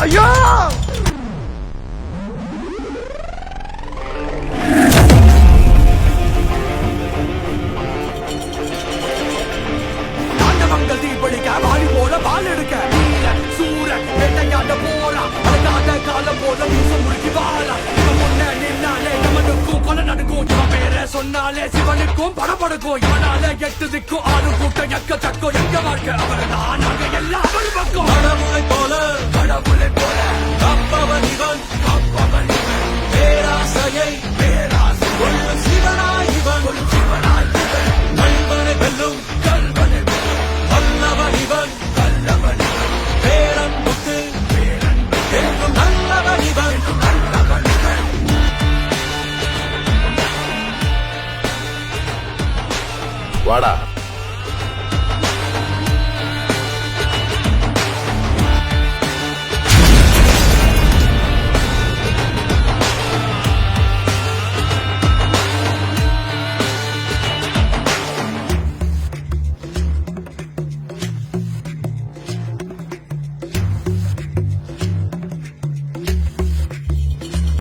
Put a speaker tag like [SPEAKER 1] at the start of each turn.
[SPEAKER 1] ஐயோ தாண்டவங்கள் தீபடிக்க வாடி போல பால் எடுக்க சூர வேட்டையாட போறா அழகாத காலம் போல மீச முறுக்கி வாழா இவன் முன்ன நின்னாலே நமனுக்கும் கொலை நடக்கும் இவன் பேர சொன்னாலே சிவனுக்கும் படபடுக்கும் இவனால எட்டு திக்கும் ஆறு கூட்டம் எக்க தக்கும் எங்க வாழ்க்கை அவர் தான் நாங்க எல்லாம் அவர் பக்கம்